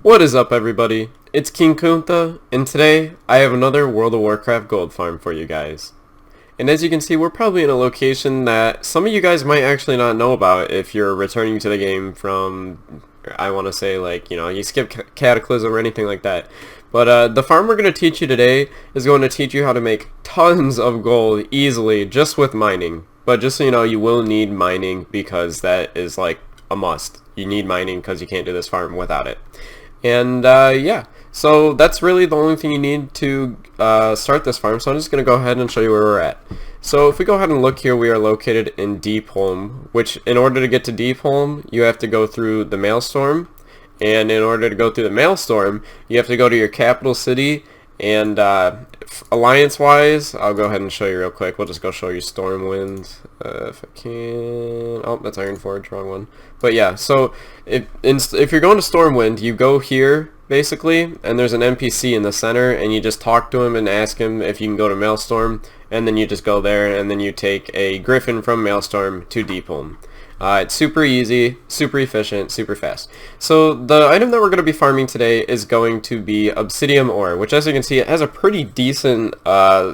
What is up, everybody? It's King Kuntha, and today I have another World of Warcraft gold farm for you guys. And as you can see, we're probably in a location that some of you guys might actually not know about if you're returning to the game from, I want to say, like, you skip Cataclysm or anything like that. But the farm we're going to teach you today is going to teach you how to make tons of gold easily just with mining. But just so you know, you will need mining because that is like a must. You need mining because you can't do this farm without it. And yeah, so that's really the only thing you need to start this farm. So I'm just going to go ahead and show you where we're at. So if we go ahead and look here, we are located in Deepholm, which in order to get to Deepholm, you have to go through the Maelstrom. And in order to go through the Maelstrom, you have to go to your capital city. And alliance-wise, I'll go ahead and show you real quick. We'll just go show you Stormwind, if I can. Oh, that's Ironforge, wrong one. But yeah, so if you're going to Stormwind, you go here, basically, and there's an NPC in the center, and you just talk to him and ask him if you can go to Maelstrom, and then you just go there, and then you take a Griffin from Maelstrom to Deepholm. It's super easy, super efficient, super fast. So the item that we're going to be farming today is going to be Obsidian Ore, which as you can see, it has a pretty decent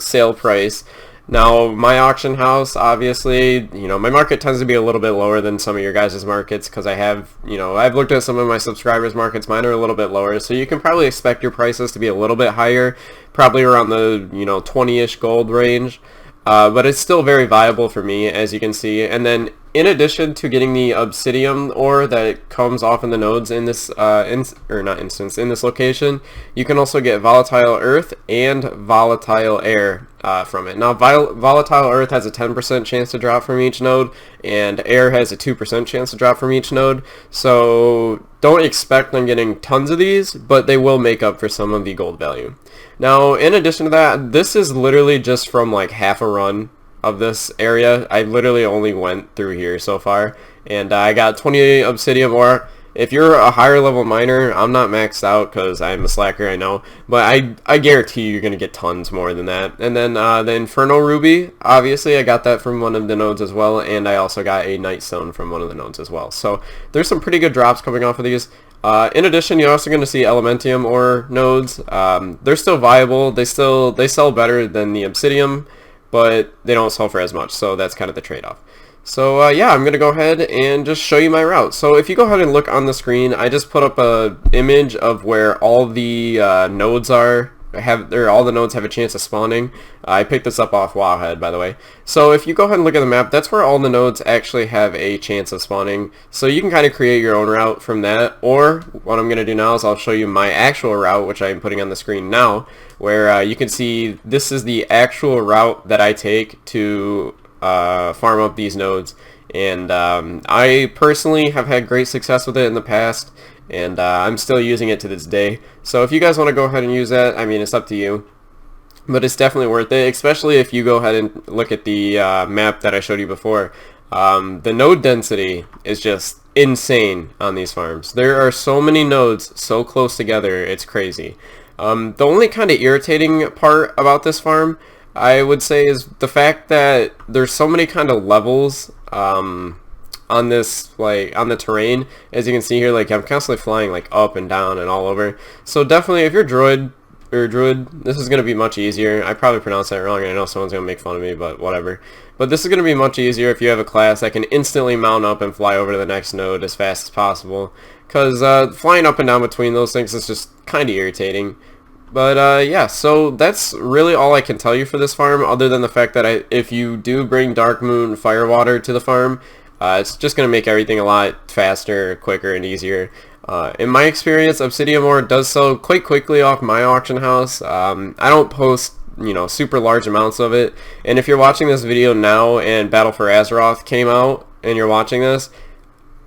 sale price. Now, my auction house, obviously, my market tends to be a little bit lower than some of your guys' markets because I have, I've looked at some of my subscribers' markets. Mine are a little bit lower, so you can probably expect your prices to be a little bit higher, probably around the, 20-ish gold range. But it's still very viable for me, as you can see. And then, in addition to getting the obsidian ore that comes off in the nodes in this, in this location, you can also get volatile earth and volatile air from it. Now, volatile earth has a 10% chance to drop from each node, and air has a 2% chance to drop from each node. So don't expect I'm getting tons of these, but they will make up for some of the gold value. Now, in addition to that, this is literally just from like half a run of this area. I literally only went through here so far, and I got 28 obsidian ore. If you're a higher level miner, I'm not maxed out because I'm a slacker, I know, but I guarantee you're going to get tons more than that. And then the Inferno Ruby, obviously I got that from one of the nodes as well, and I also got a Nightstone from one of the nodes as well. So there's some pretty good drops coming off of these. In addition, you're also going to see Elementium ore nodes. They're still viable. They sell better than the Obsidian, but they don't sell for as much, so that's kind of the trade-off. So yeah, I'm going to go ahead and just show you my route. So if you go ahead and look on the screen, I just put up a image of where all the nodes are. All the nodes have a chance of spawning. I picked this up off Wowhead, by the way. So if you go ahead and look at the map, that's where all the nodes actually have a chance of spawning. So you can kind of create your own route from that. Or what I'm going to do now is I'll show you my actual route, which I'm putting on the screen now, where you can see this is the actual route that I take to farm up these nodes. And I personally have had great success with it in the past, and I'm still using it to this day. So if you guys want to go ahead and use that, I mean, it's up to you. But it's definitely worth it, especially if you go ahead and look at the map that I showed you before. The node density is just insane on these farms. There are so many nodes so close together, it's crazy. The only kind of irritating part about this farm, I would say, is the fact that there's so many kind of levels on this, like, on the terrain. As you can see here, like, I'm constantly flying, like, up and down and all over. So definitely, if you're druid, this is going to be much easier. I probably pronounced that wrong, and I know someone's going to make fun of me, but whatever. But this is going to be much easier if you have a class that can instantly mount up and fly over to the next node as fast as possible. Because flying up and down between those things is just kind of irritating. But yeah, so that's really all I can tell you for this farm, other than the fact that if you do bring Dark Moon Firewater to the farm, it's just going to make everything a lot faster, quicker, and easier. In my experience, Obsidian ore does sell quite quickly off my auction house. I don't post, super large amounts of it. And if you're watching this video now and Battle for Azeroth came out and you're watching this,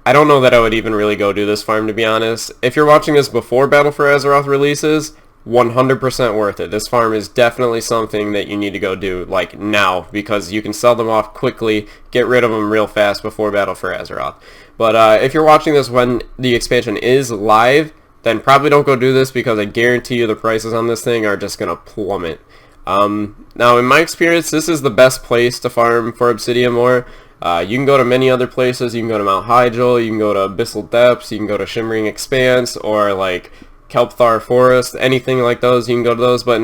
I don't know that I would even really go do this farm, to be honest. If you're watching this before Battle for Azeroth releases, 100% worth it. This farm is definitely something that you need to go do, like, now, because you can sell them off quickly, get rid of them real fast before Battle for Azeroth. But if you're watching this when the expansion is live, then probably don't go do this, because I guarantee you the prices on this thing are just going to plummet. Now, in my experience, this is the best place to farm for Obsidian ore. You can go to many other places. You can go to Mount Hyjal, you can go to Abyssal Depths, you can go to Shimmering Expanse, or like Kelpthar Forest, anything like those, you can go to those. But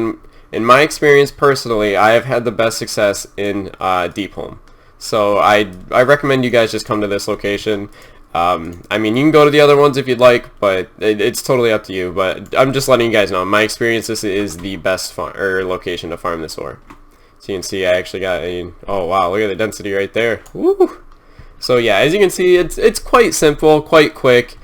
in my experience personally, I have had the best success in Deepholm. So I recommend you guys just come to this location. I mean, you can go to the other ones if you'd like, but it's totally up to you. But I'm just letting you guys know, in my experience, this is the best location to farm this ore. So you can see I actually got a, oh wow, look at the density right there. Woo! So yeah, as you can see, it's quite simple, quite quick,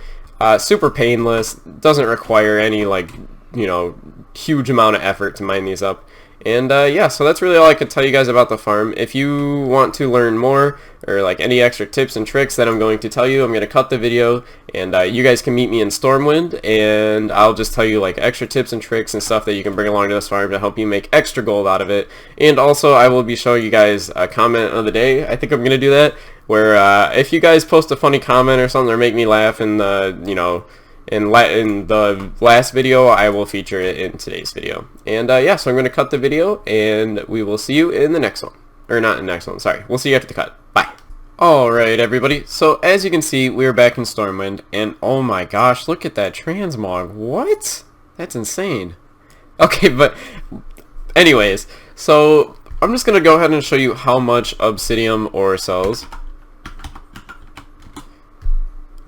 super painless, doesn't require any, like, you know, huge amount of effort to mine these up. And yeah, so that's really all I could tell you guys about the farm. If you want to learn more, or like any extra tips and tricks that I'm going to tell you, I'm going to cut the video, and you guys can meet me in Stormwind, and I'll just tell you like extra tips and tricks and stuff that you can bring along to this farm to help you make extra gold out of it. And also I will be showing you guys a comment of the day. I think I'm going to do that, where if you guys post a funny comment or something or make me laugh in the, you know, in the last video, I will feature it in today's video. And yeah, so I'm going to cut the video, and we will see you in the next one. Or not in the next one, sorry. We'll see you after the cut. Bye. Alright everybody, so as you can see, we're back in Stormwind, and oh my gosh, look at that transmog. What? That's insane. Okay, but anyways, so I'm just going to go ahead and show you how much obsidian ore sells.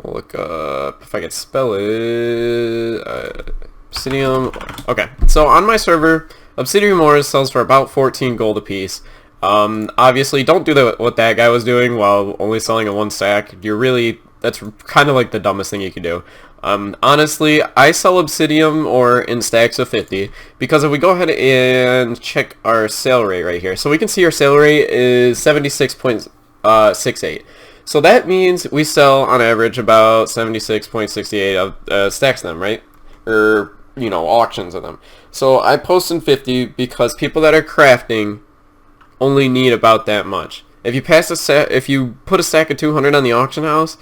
We'll look up if I can spell it. Obsidian. Okay, so on my server, obsidian ore sells for about 14 gold a piece. Obviously, don't do what that guy was doing while only selling a 1 stack. That's kind of like the dumbest thing you could do. Honestly, I sell obsidian ore in stacks of 50, because if we go ahead and check our sale rate right here, so we can see our sale rate is 76.68. So that means we sell on average about 76.68 of stacks of them, right? Or, you know, auctions of them. So I post in 50 because people that are crafting only need about that much. If you if you put a stack of 200 on the auction house,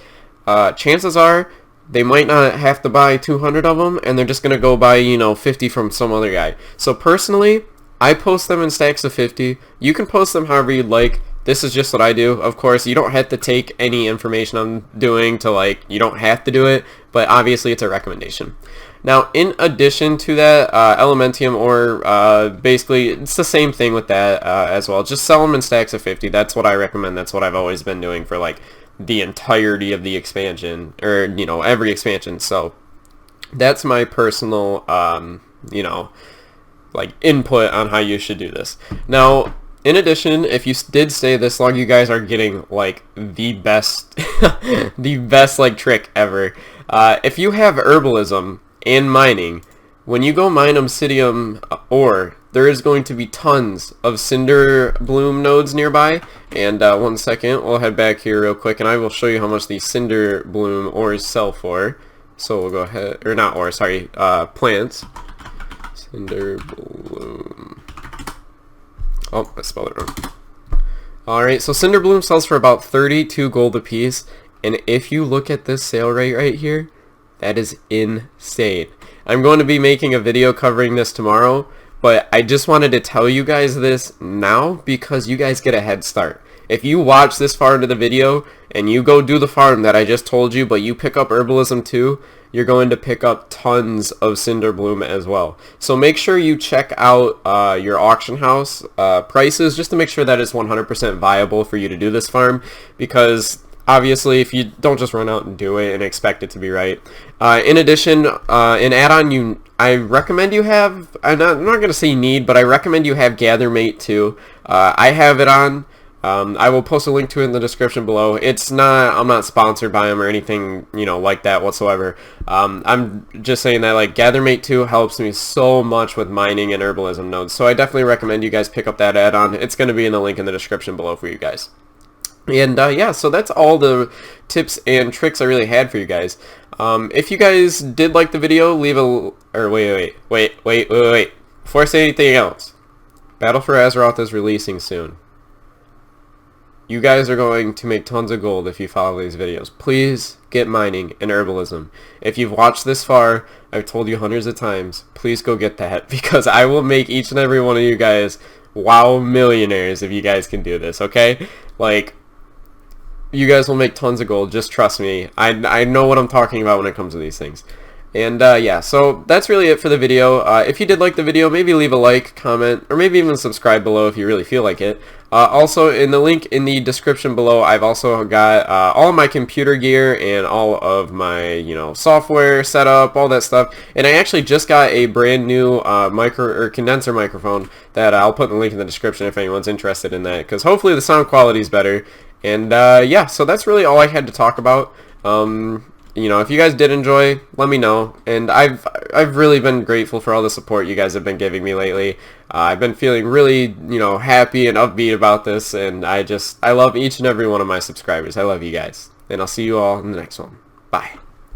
chances are they might not have to buy 200 of them, and they're just gonna go buy, you know, 50 from some other guy. So personally, I post them in stacks of 50. You can post them however you'd like. This is just what I do. Of course, you don't have to take any information I'm doing to, like, you don't have to do it, but obviously it's a recommendation. Now, in addition to that, Elementium ore, basically, it's the same thing with that as well. Just sell them in stacks of 50. That's what I recommend. That's what I've always been doing for, like, the entirety of the expansion, or, you know, every expansion. So, that's my personal, you know, like, input on how you should do this. Now, in addition, if you did stay this long, you guys are getting, like, the best, the best, like, trick ever. If you have herbalism and mining, when you go mine obsidian ore, there is going to be tons of cinder bloom nodes nearby. And 1 second, we'll head back here real quick, and I will show you how much these cinder bloom ores sell for. So we'll go ahead, or not ore, sorry, plants. Cinder bloom. Oh, I spelled it wrong. Alright, so cinder bloom sells for about 32 gold a piece, and if you look at this sale rate right here, that is insane. I'm going to be making a video covering this tomorrow, but I just wanted to tell you guys this now because you guys get a head start. If you watch this far into the video and you go do the farm that I just told you, but you pick up herbalism too, you're going to pick up tons of cinder bloom as well. So make sure you check out your auction house prices just to make sure that it's 100% viable for you to do this farm, because obviously if you don't just run out and do it and expect it to be right. In addition, in add-on, I recommend you have, I'm not going to say need, but I recommend you have Gathermate too. I have it on. I will post a link to it in the description below. I'm not sponsored by them or anything, you know, like that whatsoever. I'm just saying that, like, Gathermate 2 helps me so much with mining and herbalism nodes. So I definitely recommend you guys pick up that add-on. It's going to be in the link in the description below for you guys. And yeah, so that's all the tips and tricks I really had for you guys. If you guys did like the video, leave a, or wait. Before I say anything else, Battle for Azeroth is releasing soon. You guys are going to make tons of gold if you follow these videos. Please get mining and herbalism. If you've watched this far, I've told you hundreds of times, please go get that, because I will make each and every one of you guys wow millionaires if you guys can do this, okay? Like, you guys will make tons of gold, just trust me. I know what I'm talking about when it comes to these things. And yeah, so that's really it for the video. If you did like the video, maybe leave a like, comment, or maybe even subscribe below if you really feel like it. Also, in the link in the description below, I've also got all of my computer gear and all of my, software setup, all that stuff. And I actually just got a brand new condenser microphone that I'll put in the link in the description if anyone's interested in that, because hopefully the sound quality is better. And yeah, so that's really all I had to talk about. If you guys did enjoy, let me know. And I've really been grateful for all the support you guys have been giving me lately. I've been feeling really, happy and upbeat about this, and I love each and every one of my subscribers. I love you guys. And I'll see you all in the next one. Bye.